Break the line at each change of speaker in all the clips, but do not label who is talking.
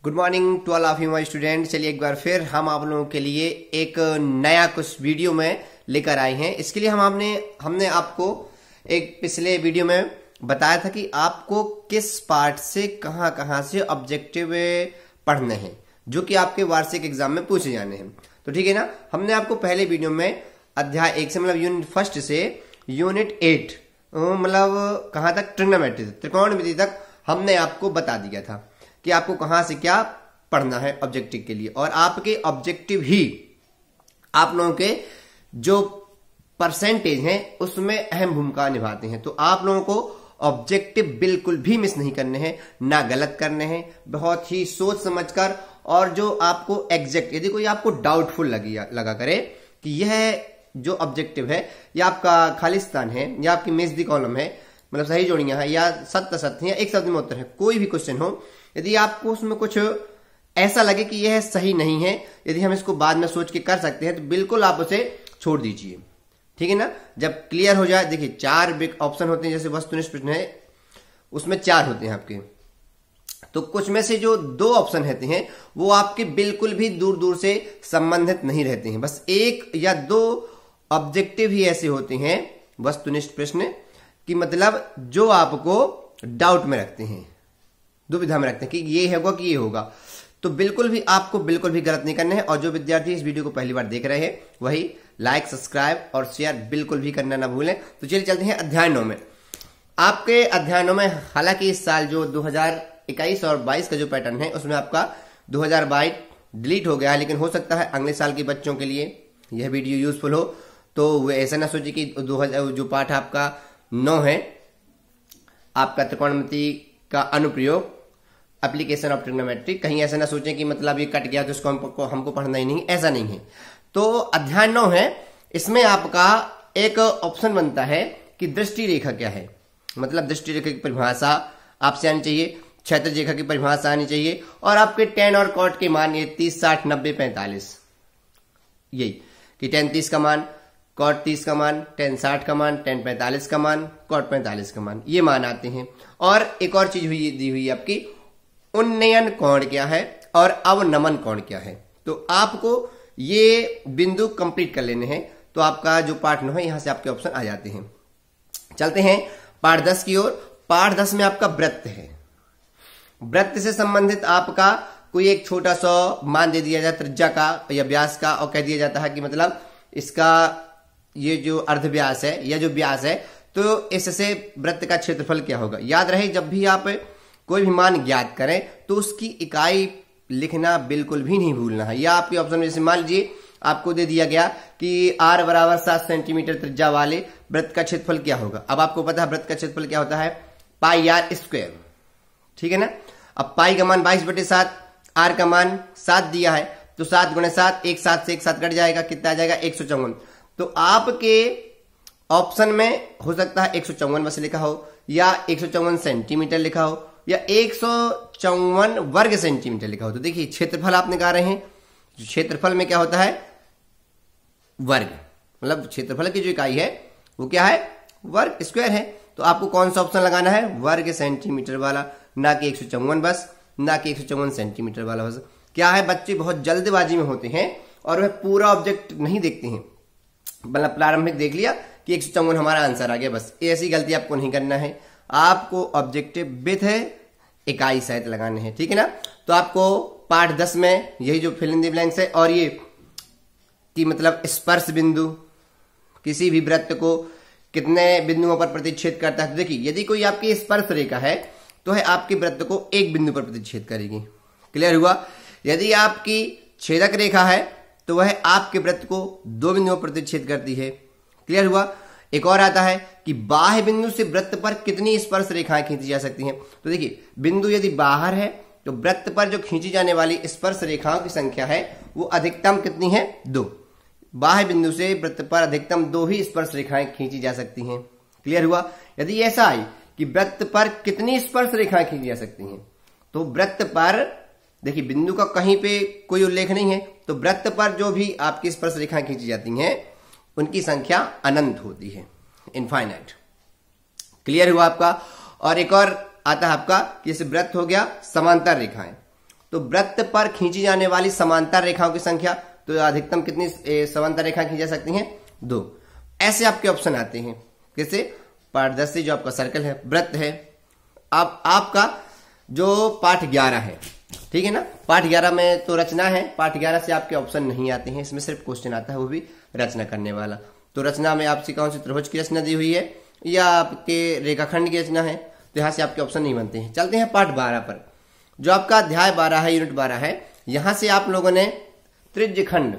Good morning to all of you my student. चलिए एक बार फिर हम आप लोगों के लिए एक नया कुछ वीडियो में लेकर आए हैं। इसके लिए हमने आपको एक पिछले वीडियो में बताया था कि आपको किस पार्ट से कहां से ऑब्जेक्टिव पढ़ने हैं जो कि आपके वार्षिक एग्जाम में पूछे जाने हैं। तो ठीक है ना, हमने आपको पहले वीडियो में अध्याय 1 से मतलब यूनिट फर्स्ट से यूनिट 8 मतलब कहां तक ट्रिग्नोमेट्री त्रिकोणमिति तक हमने आपको बता दिया था कि आपको कहां से क्या पढ़ना है ऑब्जेक्टिव के लिए। और आपके ऑब्जेक्टिव ही आप लोगों के जो परसेंटेज हैं उसमें अहम भूमिका निभाते हैं। तो आप लोगों को ऑब्जेक्टिव बिल्कुल भी मिस नहीं करने हैं, ना गलत करने हैं, बहुत ही सोच समझकर। और जो आपको एग्जैक्ट यदि कोई आपको डाउटफुल लगा करे कि यह जो ऑब्जेक्टिव है या आपका खालिस्तान है या आपकी मेज दी कॉलम है, मतलब सही जोड़ियां हैं या सत्य सत्य या एक शब्द में उत्तर है, कोई भी क्वेश्चन हो, यदि आपको उसमें कुछ ऐसा लगे कि यह सही नहीं है, यदि हम इसको बाद में सोच के कर सकते हैं, तो बिल्कुल आप उसे छोड़ दीजिए। ठीक है ना। जब क्लियर हो जाए, देखिए 4 ऑप्शन होते हैं, जैसे वस्तुनिष्ठ प्रश्न है उसमें 4 होते हैं आपके, तो कुछ में से जो 2 ऑप्शन रहते हैं वो आपके बिल्कुल भी दूर दूर से संबंधित नहीं रहते हैं। बस 1 या 2 ऑब्जेक्टिव ही ऐसे होते हैं वस्तुनिष्ठ प्रश्न कि मतलब जो आपको डाउट में रखते हैं, दुविधा में रखते हैं कि ये होगा कि ये होगा। तो बिल्कुल भी आपको बिल्कुल भी गलत नहीं करना है। और जो विद्यार्थी इस वीडियो को पहली बार देख रहे हैं वही लाइक सब्सक्राइब और शेयर बिल्कुल भी करना ना भूलें। तो चलिए चलते हैं अध्याय 9 में। आपके अध्याय 9 में हालांकि इस साल जो 2021 और 22 का जो पैटर्न है उसमें आपका 2022 डिलीट हो गया है, लेकिन हो सकता है अगले साल के बच्चों के लिए यह वीडियो यूजफुल हो। तो वे ऐसा ना सोचे कि 2000 जो पाठ आपका 9 है आपका त्रिकोणमिति का अनुप्रयोग एप्लीकेशन ऑफ ट्रिग्नोमेट्री, कहीं ऐसा ना सोचें कि मतलब ये कट गया तो इसको हमको पढ़ना ही नहीं, ऐसा नहीं है। तो अध्याय 9 है, इसमें आपका एक ऑप्शन बनता है कि दृष्टि रेखा क्या है। मतलब दृष्टि रेखा की परिभाषा आपसे आनी चाहिए, क्षैतिज रेखा की परिभाषा आनी चाहिए, और आपके tan और cot के मान ये 30, 60, 90, 45, यही कि tan 30 का मान, cot 30 का मान, tan 60 का मान, tan 45 का मान, cot 45 का मान, ये मान आते हैं। और एक और चीज दी हुई आपकी उन्नयन कोण क्या है और अवनमन कोण क्या है। तो आपको ये बिंदु कंप्लीट कर लेने हैं। तो आपका जो पार्ट 9 है यहां से आपके ऑप्शन आ जाते हैं। चलते हैं पार्ट 10 की ओर। पार्ट 10 में आपका वृत्त है। वृत्त से संबंधित आपका कोई एक छोटा सा मान दे दिया जाए त्रिज्या का या व्यास का, और कह दिया जाता है कि मतलब इसका ये जो अर्धव्यास है या जो व्यास है, तो इससे वृत्त का क्षेत्रफल क्या होगा। याद रहे जब भी आप कोई भी मान ज्ञात करें तो उसकी इकाई लिखना बिल्कुल भी नहीं भूलना है। या आपके ऑप्शन में जैसे मान लीजिए आपको दे दिया गया कि r बराबर 7 सेंटीमीटर त्रिज्या वाले वृत्त का क्षेत्रफल क्या होगा। अब आपको पता है वृत्त का क्षेत्रफल क्या होता है, पाई r स्क्वायर। ठीक है ना। अब पाई का मान 22/7, r का मान 7 दिया है, तो 7 गुणे 7, 1 7 से 1 7 कट जाएगा, कितना आ जाएगा 154। तो आपके ऑप्शन में हो सकता है 154 बस लिखा हो, या 154 सेंटीमीटर लिखा हो, या 154 वर्ग सेंटीमीटर लिखा हो। तो देखिए क्षेत्रफल आप निकाल रहे हैं, क्षेत्रफल में क्या होता है वर्ग, मतलब क्षेत्रफल की जो इकाई है वो क्या है वर्ग स्क्वायर है। तो आपको कौन सा ऑप्शन लगाना है, वर्ग सेंटीमीटर वाला, ना कि 154 बस, ना कि 154 सेंटीमीटर वाला बस। क्या है बच्चे बहुत जल्दबाजी में होते हैं और वह पूरा ऑब्जेक्ट नहीं देखते हैं, मतलब प्रारंभिक देख लिया कि 154 हमारा आंसर आ गया, बस ऐसी गलती आपको नहीं करना है। आपको ऑब्जेक्टिव विथ है इकाई सहित लगाने हैं। ठीक है ना। तो आपको पार्ट 10 में यही जो फिल इन द ब्लैंक्स है, और ये कि मतलब स्पर्श बिंदु किसी भी वृत्त को कितने बिंदुओं पर प्रतिच्छेद करता है। तो देखिए यदि कोई आपकी स्पर्श रेखा है तो है आपके वृत्त को एक बिंदु पर प्रतिच्छेद करेगी। क्लियर हुआ। यदि आपकी छेदक रेखा है तो वह आपके वृत्त को 2 बिंदुओं पर प्रतिच्छेद करती है। क्लियर हुआ। एक और आता है कि बाह्य बिंदु से वृत्त पर कितनी स्पर्श रेखाएं खींची जा सकती हैं। तो देखिए बिंदु यदि बाहर है तो वृत्त पर जो खींची जाने वाली स्पर्श रेखाओं की संख्या है वो अधिकतम कितनी है 2। बाह्य बिंदु से वृत्त पर अधिकतम 2 ही स्पर्श रेखाएं खींची जा सकती हैं। क्लियर हुआ। यदि ऐसा आई कि वृत्त पर कितनी स्पर्श रेखाएं खींची जा सकती हैं, तो वृत्त पर देखिए बिंदु का कहीं पे कोई उल्लेख नहीं है, तो वृत्त पर जो भी आपकी स्पर्श रेखाएं खींची जाती हैं उनकी संख्या अनंत होती है, इनफाइनाइट। क्लियर हुआ आपका। और एक और आता है आपका कि जैसे वृत्त हो गया समांतर रेखाएं, तो वृत्त पर खींची जाने वाली समांतर रेखाओं की संख्या, तो अधिकतम कितनी समांतर रेखाएं खींची जा सकती हैं? 2। ऐसे आपके ऑप्शन आते हैं। कैसे? पारदर्शी जो आपका सर्कल है, वृत्त है। अब आपका जो पाठ 11 है, ठीक है ना, पाठ 11 में तो रचना है, पाठ 11 से आपके ऑप्शन नहीं आते हैं, इसमें सिर्फ क्वेश्चन आता है, वो भी रचना करने वाला। तो रचना में आपसे कौन सी त्रिभुज की रचना दी हुई है या आपके रेखाखंड की रचना है, तो यहां से आपके ऑप्शन नहीं बनते हैं। चलते हैं पाठ 12 पर। जो आपका अध्याय 12 है, यूनिट 12 है, यहां से आप लोगों ने त्रिज्यखंड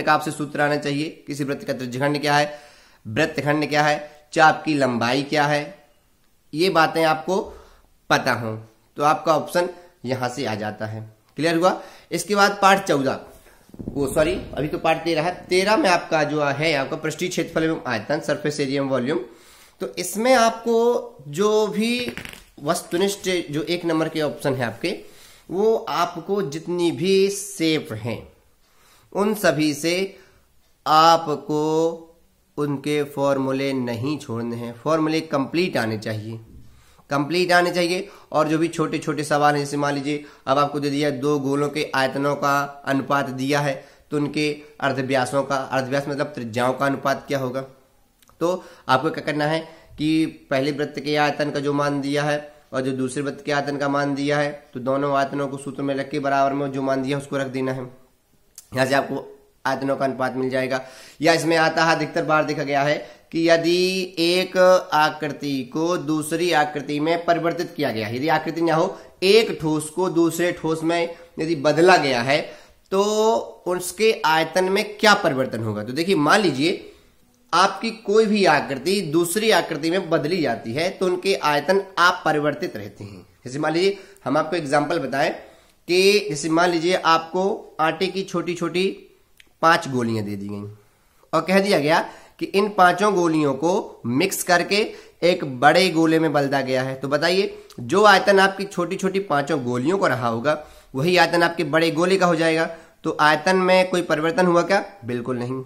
का आपसे सूत्र आना चाहिए। किसी वृत्त का त्रिज्यखंड क्या है, वृत्तखंड क्या है, चाप की लंबाई क्या है, ये बातें आपको पता हो तो आपका ऑप्शन यहां से आ जाता है। क्लियर हुआ? इसके बाद पाठ 14, अभी तो पाठ 13 है। 13 में आपका जो है आपका पृष्ठीय क्षेत्रफल एवं आयतन, सरफेस एरिया एवं वॉल्यूम। तो इसमें आपको जो भी वस्तुनिष्ठ जो 1 नंबर के ऑप्शन है आपके, वो आपको जितनी भी शेप हैं उन सभी से आपको उनके फॉर्मूले नहीं छोड़ने हैं, फॉर्मूले कंप्लीट आने चाहिए, और जो भी छोटे छोटे सवाल हैं, जैसे मान लीजिए अब आपको दे दिया 2 गोलों के आयतनों का अनुपात दिया है, तो उनके अर्धव्यासों का, अर्धव्यास मतलब त्रिज्याओं का अनुपात क्या होगा। तो आपको क्या करना है कि पहले वृत्त के आयतन का जो मान दिया है और जो दूसरे वृत्त के आयतन का मान दिया है, तो दोनों आयतनों को सूत्र में रख के बराबर में जो मान दिया है उसको रख देना है। यहां से आपको आयतनों का अनुपात मिल जाएगा। या इसमें आता है, अधिकतर बार देखा गया है कि यदि एक आकृति को दूसरी आकृति में परिवर्तित किया गया है, यदि आकृति ना हो, एक ठोस को दूसरे ठोस में यदि बदला गया है, तो उसके आयतन में क्या परिवर्तन होगा। तो देखिए, मान लीजिए आपकी कोई भी आकृति दूसरी आकृति में बदली जाती है तो उनके आयतन अपरिवर्तित रहते हैं। जैसे मान लीजिए हम आपको एग्जांपल बताएं कि जैसे मान लीजिए आपको आटे की छोटी छोटी 5 गोलियां दे दी गई और कह दिया गया कि इन 5 गोलियों को मिक्स करके एक बड़े गोले में बदला गया है। तो बताइए, जो आयतन आपकी छोटी छोटी 5 गोलियों का रहा होगा वही आयतन आपके बड़े गोले का हो जाएगा। तो आयतन में कोई परिवर्तन हुआ क्या? बिल्कुल नहीं।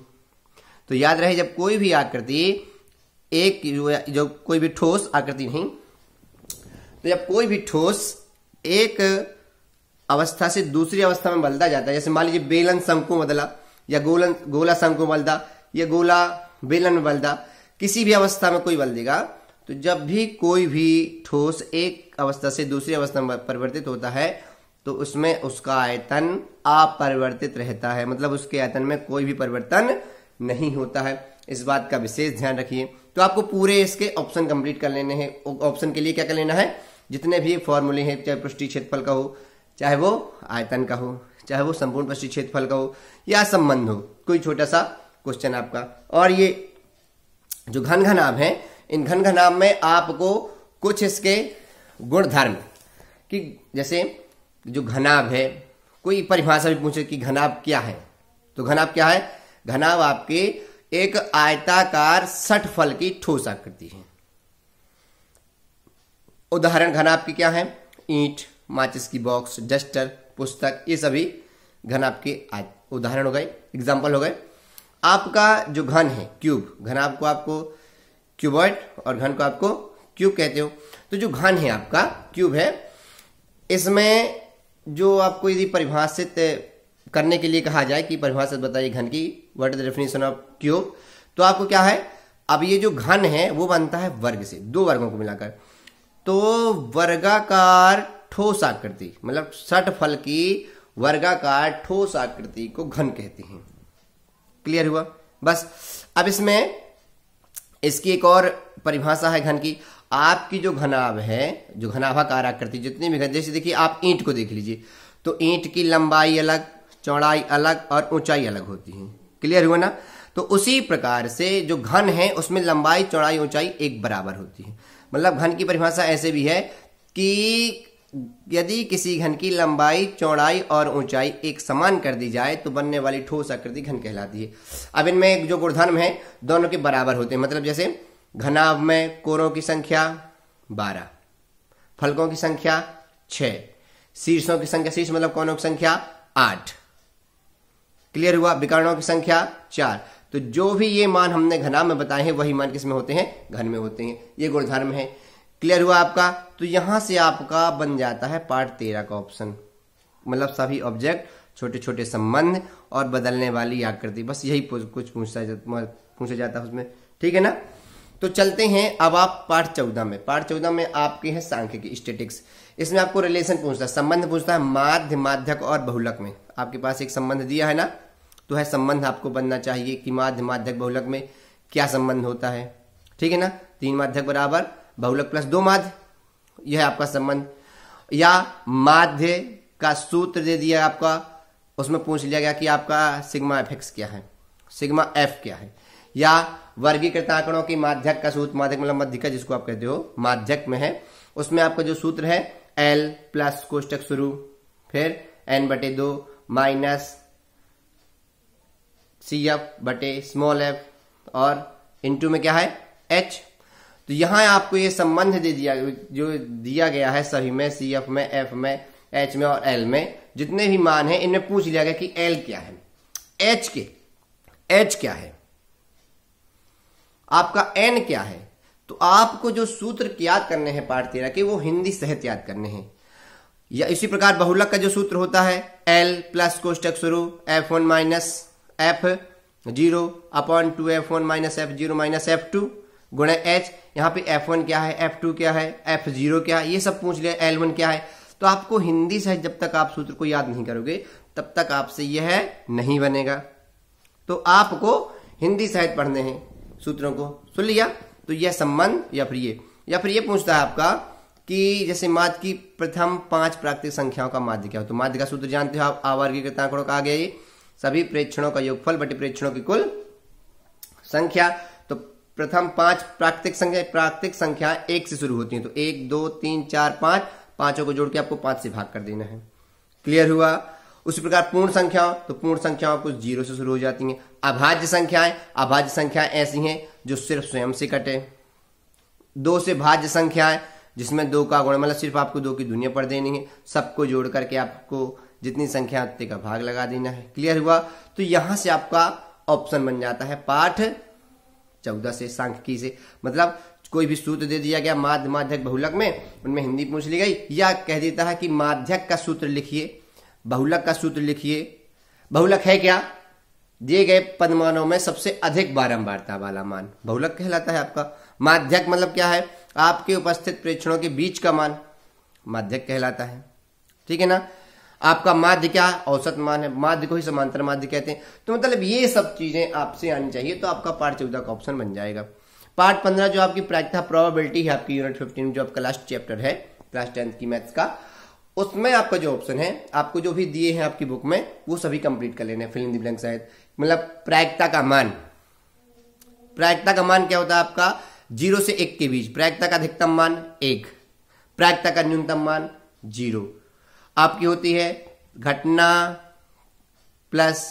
तो याद रहे, जब कोई भी आकृति एक जो कोई भी ठोस आकृति नहीं, तो जब कोई भी ठोस एक अवस्था से दूसरी अवस्था में बदला जाता है, जैसे मान लीजिए बेलन शंकु बदला या गोला शंकु बदला या गोला बेलन में बदला, किसी भी अवस्था में कोई बदल देगा, तो जब भी कोई भी ठोस एक अवस्था से दूसरी अवस्था में परिवर्तित होता है तो उसमें उसका आयतन अपरिवर्तित रहता है, मतलब उसके आयतन में कोई भी परिवर्तन नहीं होता है। इस बात का विशेष ध्यान रखिए। तो आपको पूरे इसके ऑप्शन कंप्लीट कर लेने हैं। ऑप्शन के लिए क्या कर लेना है, जितने भी फॉर्मूले हैं, चाहे पृष्ठीय क्षेत्रफल का हो, चाहे वो आयतन का हो, चाहे वो संपूर्ण पृष्ठीय क्षेत्रफल का हो या संबंध हो, कोई छोटा सा क्वेश्चन आपका। और ये जो घन घनाभ है, इन घन घनाभ में आपको कुछ इसके गुणधर्म, कि जैसे जो घनाभ है, कोई परिभाषा भी पूछे कि घनाभ क्या है, तो घनाभ क्या है? घनाभ आपके एक आयताकार षटफल की ठोस आकृति है। उदाहरण घनाभ की क्या है? ईंट, माचिस की बॉक्स, डस्टर, पुस्तक, ये सभी घनाभ के उदाहरण हो गए, एग्जाम्पल हो गए। आपका जो घन है क्यूब, घनाभ को आपको क्यूबॉइड और घन को आपको क्यूब कहते हो। तो जो घन है आपका क्यूब है, इसमें जो आपको यदि परिभाषित करने के लिए कहा जाए कि परिभाषित बताइए घन की, what is the definition of cube, तो आपको क्या है, अब ये जो घन है वो बनता है वर्ग से, 2 वर्गों को मिलाकर। तो वर्गाकार ठोस आकृति, मतलब षटफल की वर्गाकार ठोस आकृति को घन कहते हैं। क्लियर हुआ? बस अब इसमें इसकी एक और परिभाषा है घन की। आपकी जो घनाभ है, जो घनाभाकार आकृति, जितनी भी घन, जैसे देखिए आप ईंट को देख लीजिए, तो ईंट की लंबाई अलग, चौड़ाई अलग और ऊंचाई अलग होती है। क्लियर हुआ ना? तो उसी प्रकार से जो घन है उसमें लंबाई, चौड़ाई, ऊंचाई एक बराबर होती है। मतलब घन की परिभाषा ऐसे भी है कि यदि किसी घन की लंबाई, चौड़ाई और ऊंचाई एक समान कर दी जाए तो बनने वाली ठोस आकृति घन कहलाती है। अब इनमें जो गुणधर्म है दोनों के बराबर होते हैं। मतलब जैसे घनाभ में कोरों की संख्या 12, फलकों की संख्या 6, शीर्षों की संख्या, शीर्ष मतलब कोनों की संख्या 8। क्लियर हुआ? विकर्णों की संख्या 4। तो जो भी ये मान हमने घनाभ में बताए हैं वही मान किसमें होते हैं? घन में होते हैं। ये गुणधर्म है। क्लियर हुआ आपका? तो यहां से आपका बन जाता है पार्ट 13 का ऑप्शन, मतलब सभी ऑब्जेक्ट, छोटे छोटे संबंध और बदलने वाली आकृति, बस यही कुछ पूछा जाता है उसमें, ठीक है ना। तो चलते हैं अब आप पार्ट 14 में। पार्ट 14 में आपके है सांख्यिकी, स्टैटिक्स। इसमें आपको रिलेशन पूछता है, संबंध पूछता है माध्य, माध्यक और बहुलक में। आपके पास एक संबंध दिया है ना, तो है संबंध आपको बनना चाहिए कि माध्य, माध्यक, बहुलक में क्या संबंध होता है, ठीक है ना। 3 माध्यक बराबर बहुलक प्लस 2 माध्य, यह है आपका संबंध। या माध्य का सूत्र दे दिया आपका, उसमें पूछ लिया गया कि आपका सिग्मा एफ एक्स क्या है, सिग्मा एफ क्या है। या वर्गीकृत आंकड़ों की माध्यक का सूत्र, माध्यक मतलब मध्यिका जिसको आप कहते हो, माध्यक में है, उसमें आपका जो सूत्र है एल प्लस कोष्टक शुरू, फिर n/2 माइनस CF/स्मॉल f और इनटू में क्या है h। तो यहां आपको ये संबंध दे दिया, जो दिया गया है सभी में, CF में, F में, H में और L में जितने भी मान है, इनमें पूछ लिया गया कि L क्या है, H क्या है, आपका N क्या है। तो आपको जो सूत्र याद करने हैं पार्ट 13 के, वो हिंदी सहित याद करने हैं। या इसी प्रकार बहुलक का जो सूत्र होता है L प्लस कोष्टक शुरू F1 minus F0 upon 2F1 minus F0 minus F2 गुणे H। यहाँ पे F1 क्या है, F2 क्या है, F0 क्या है, ये सब पूछ लिया, L1 क्या है। तो आपको हिंदी से जब तक आप सूत्र को याद नहीं करोगे तब तक आपसे यह नहीं बनेगा। तो आपको हिंदी सहित पढ़ने हैं सूत्रों को, सुन लिया। तो यह संबंध, या फिर ये पूछता है आपका कि जैसे माध्य की प्रथम 5 प्राकृतिक संख्याओं का माध्य क्या हो। तो माध्य का सूत्र जानते हो आप, आवर्गीकृत आंकड़ों का आ गया ये, सभी प्रेक्षणों का योगफल बटे प्रेक्षणों की कुल संख्या। तो प्रथम 5 प्राकृतिक संख्या 1 से शुरू होती है, तो 1 2 3 4 5, पांचों को जोड़ के आपको 5 से भाग कर देना है। क्लियर हुआ? उसी प्रकार पूर्ण संख्याओं, तो पूर्ण संख्याओं कुछ 0 से शुरू हो जाती हैं। अभाज्य संख्याएं ऐसी हैं जो सिर्फ स्वयं से कटे। 2 से भाज्य संख्याएं जिसमें 2 का गुण, मतलब सिर्फ आपको 2 की दुनिया पढ़ देनी है, सबको जोड़ करके आपको जितनी संख्या उतने का भाग लगा देना है। क्लियर हुआ? तो यहां से आपका ऑप्शन बन जाता है पाठ 14 से, सांख्यिकी से। मतलब कोई भी सूत्र दे दिया गया माध्य, माध्यक, बहुलक में, उनमें हिंदी पूछ ली गई, या कह देता है कि माध्यक का सूत्र लिखिए, बहुलक का सूत्र लिखिए। बहुलक है क्या, दिए गए पदमानों में सबसे अधिक बारंबारता वाला मान बहुलक कहलाता है आपका। माध्यक मतलब क्या है, आपके उपस्थित प्रेक्षणों के बीच का मान माध्यक कहलाता है, ठीक है ना। आपका माध्य क्या है, औसत मान है, माध्य को ही समांतर माध्य कहते हैं। तो मतलब ये सब चीजें आपसे आनी चाहिए, तो आपका पार्ट 14 का ऑप्शन बन जाएगा। पार्ट 15 जो आपकी प्रायिकता प्रोबेबिलिटी है, आपकी यूनिट 15 जो आपका लास्ट चैप्टर है क्लास 10 की मैथ्स का, उसमें आपका जो ऑप्शन है, आपको जो भी दिए हैं आपकी बुक में, वो सभी कंप्लीट कर लेने, फिल इन द ब्लैंक शायद। मतलब प्रायिकता का मान, प्रायिकता का मान क्या होता है आपका, 0 से 1 के बीच। प्रायिकता का अधिकतम मान 1, प्रायिकता का न्यूनतम मान 0। आपकी होती है घटना प्लस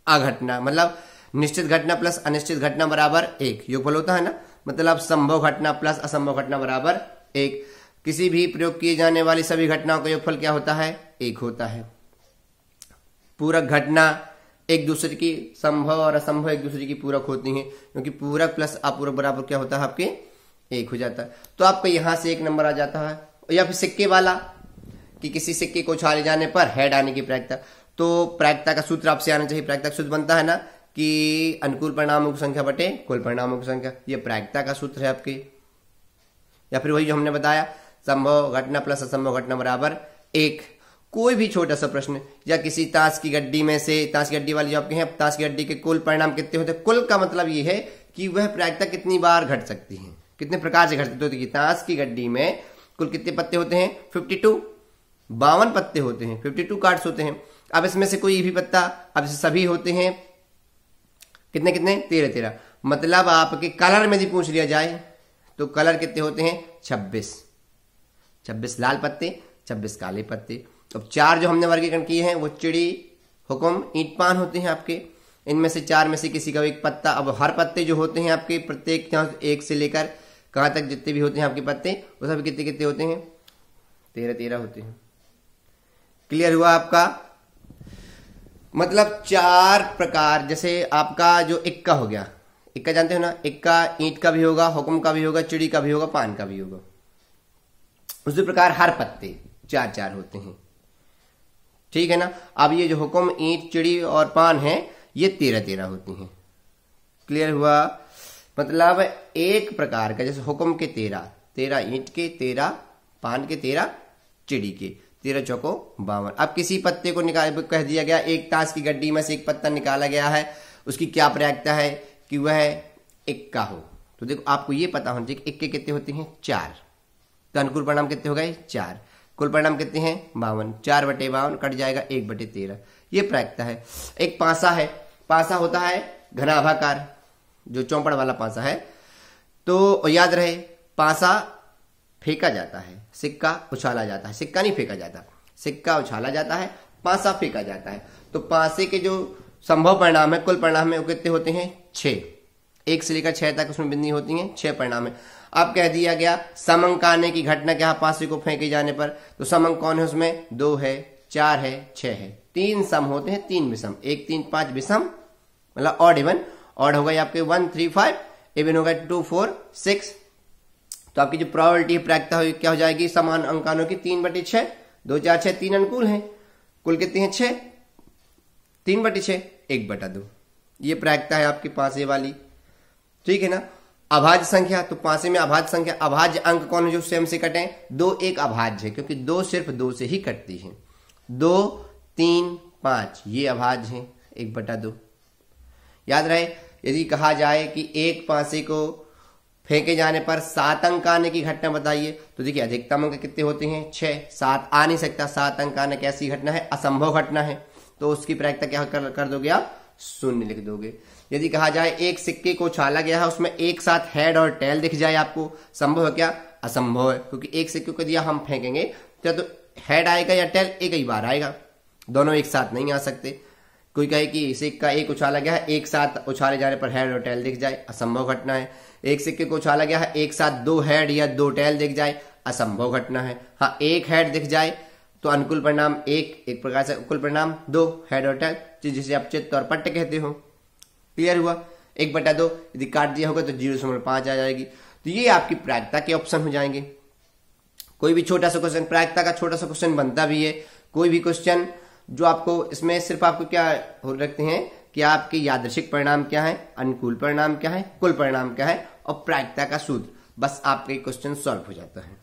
अघटना, मतलब निश्चित घटना प्लस अनिश्चित घटना बराबर 1, योगफल होता है ना। मतलब संभव घटना प्लस असंभव घटना बराबर 1। किसी भी प्रयोग किए जाने वाली सभी घटनाओं का योगफल क्या होता है, 1 होता है। पूरक घटना एक दूसरे की, संभव और असंभव एक दूसरे की पूरक होती हैं, क्योंकि पूरक प्लस अपूरक बराबर क्या होता है आपके 1 हो जाता है। तो आपका यहां से 1 नंबर आ जाता है। या फिर सिक्के वाला, कि किसी सिक्के को उछाले जाने पर हेड आने की प्रायिकता, तो प्रायिकता का सूत्र आपसे आना चाहिए। प्रायिकता का सूत्र बनता है ना कि अनुकूल परिणामों की संख्या बटे कुल परिणामों की संख्या, ये प्रायिकता का सूत्र है आपके। या फिर वही जो हमने बताया, संभव घटना प्लस असंभव घटना बराबर 1। कोई भी छोटा सा प्रश्न, या किसी ताश की गड्डी में से, ताश की गड्डी वाली जो आपके हैं, ताश की गड्डी के कुल परिणाम कितने होते हैं। कुल का मतलब ये है कि वह प्रायिकता कितनी बार घट सकती है, कितने प्रकार से घट सकती है। ताश की गड्डी में कुल कितने पत्ते होते हैं, 52, 52 पत्ते होते हैं, 52 कार्ड्स होते हैं। अब इसमें से कोई भी पत्ता, अब इसे सभी होते हैं कितने कितने, 13। मतलब आपके कलर में यदि पूछ लिया जाए तो कलर कितने होते हैं, 26 लाल पत्ते, 26 काले पत्ते। अब 4 जो हमने वर्गीकरण किए हैं वो चिड़ी, हुकुम, ईंट, पान होते हैं आपके। इनमें से 4 में से किसी का एक पत्ता, अब हर पत्ते जो होते हैं आपके, प्रत्येक 1 से लेकर कहां तक जितने भी होते हैं आपके पत्ते, वो सब कितने कितने होते हैं, 13 होते हैं। क्लियर हुआ आपका? मतलब 4 प्रकार, जैसे आपका जो इक्का हो गया, इक्का जानते हो ना, इक्का ईंट का भी होगा, हुक्म का भी होगा, चिड़ी का भी होगा, पान का भी होगा। उसी प्रकार हर पत्ते 4 4 होते हैं, ठीक है ना। अब ये जो हुक्म, ईंट, चिड़ी और पान है ये 13 13 होती हैं। क्लियर हुआ? मतलब एक प्रकार का, जैसे हुक्म के 13, 13 ईंट के, 13 पान के, 13 चिड़ी के, 13 चौको 52। अब किसी पत्ते को निकाल कह दिया गया, एक ताश की गड्डी में से एक पत्ता निकाला गया है, उसकी क्या प्रायिकता है कि वह इक्का हो। तो देखो आपको ये पता होना चाहिए इक्के कितने होते हैं 4, तो अनुकूल परिणाम कितने हो गए 4, कुल परिणाम कितने हैं 52, 4/52 कट जाएगा 1/13, ये प्रायिकता है। एक पासा है, पासा होता है घनाभाकार, जो चौपड़ वाला पासा है। तो याद रहे पासा फेंका जाता है, सिक्का उछाला जाता है, सिक्का नहीं फेंका जाता, सिक्का उछाला जाता है, पासा फेंका जाता है। तो पासे के जो संभव परिणाम है, कुल परिणाम में वो कितने होते हैं 6, 1 से लेकर 6 तक उसमें बिंदी होती हैं, 6 परिणाम है। अब कह दिया गया समंक आने की घटना क्या है पासे को फेंके जाने पर, तो समंक कौन है उसमें 2 है, 4 है, 6 है, 3 सम होते हैं, 3 विषम, 1 3 5 विषम, मतलब ऑड इवन। ऑड हो गए आपके 1 3 5, इवन हो गए 2 4 6। तो आपकी जो प्रोबेबिलिटी प्रायिकता क्या हो जाएगी समान अंकानों की 3/6, 2 4 6, 3 अनुकूल हैं, कुल कितने हैं 6, 3/6, 1/2, ये प्रायिकता है आपकी पासे वाली, ठीक है ना। अभाज्य संख्या, तो पासे में अभाज्य संख्या, अभाज्य अंक कौन है जो स्वयं से कटे, 2 एक अभाज्य है, क्योंकि 2 सिर्फ 2 से ही कटती है, 2 3 5 ये अभाज्य है, 1/2। याद रहे यदि कहा जाए कि एक पासे को फेंके जाने पर 7 अंक आने की घटना बताइए, तो देखिए अधिकतम अंक कितने होते हैं 6, 7 आ नहीं सकता, 7 अंक आना कैसी घटना है, असंभव घटना है, तो उसकी प्रायिकता क्या कर दोगे आप 0 लिख दोगे। यदि कहा जाए एक सिक्के को उछाला गया है, उसमें एक साथ हेड और टेल दिख जाए आपको, संभव है क्या, असंभव है, क्योंकि एक सिक्के को दिया हम फेंकेंगे तो हेड आएगा या टेल एक ही बार आएगा, दोनों एक साथ नहीं आ सकते। कोई कहे कि सिक्का एक उछाला गया है, एक साथ उछाले जाने पर हेड और टेल दिख जाए, असंभव घटना है। एक सिक्के को उछाला गया है, एक साथ 2 हेड या 2 टेल दिख जाए, असंभव घटना है। हाँ, एक हेड दिख जाए तो अनुकूल परिणाम 1, एक प्रकार से कुल परिणाम 2 हेड और टेल, जिसे आप चित्त और पट्ट कहते हो। क्लियर हुआ? 1/2 यदि काट दिया होगा तो 0.5 आ जाएगी। तो ये आपकी प्रायिकता के ऑप्शन हो जाएंगे। कोई भी छोटा सा क्वेश्चन, प्रायिकता का छोटा सा क्वेश्चन बनता भी है, कोई भी क्वेश्चन जो आपको इसमें सिर्फ आपको क्या हो रखते हैं कि आपके यादृच्छिक परिणाम क्या है, अनुकूल परिणाम क्या है, कुल परिणाम क्या है और प्रायिकता का सूत्र, बस आपके क्वेश्चन सॉल्व हो जाता है।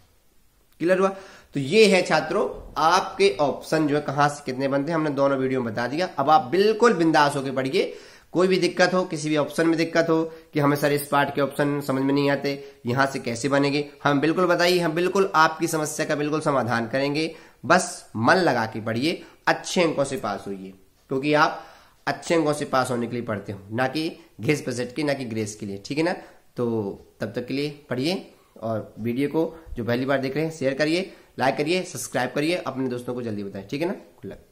क्लियर हुआ? तो ये है छात्रों आपके ऑप्शन जो है कहां से कितने बनते हैं, हमने दोनों वीडियो में बता दिया। अब आप बिल्कुल बिंदास होकर पढ़िए, कोई भी दिक्कत हो, किसी भी ऑप्शन में दिक्कत हो कि हमें सर इस पार्ट के ऑप्शन समझ में नहीं आते, यहां से कैसे बनेंगे, हम बिल्कुल बताइए, हम बिल्कुल आपकी समस्या का बिल्कुल समाधान करेंगे। बस मन लगा के पढ़िए, अच्छे अंकों से पास होइए, क्योंकि आप अच्छे अंकों से पास होने के लिए पढ़ते हो, ना कि घिस पसट के, ना कि ग्रेस के लिए, ठीक है ना। तो तब तक के लिए पढ़िए और वीडियो को जो पहली बार देख रहे हैं शेयर करिए, लाइक करिए, सब्सक्राइब करिए, अपने दोस्तों को जल्दी बताएं, ठीक है ना। Good luck.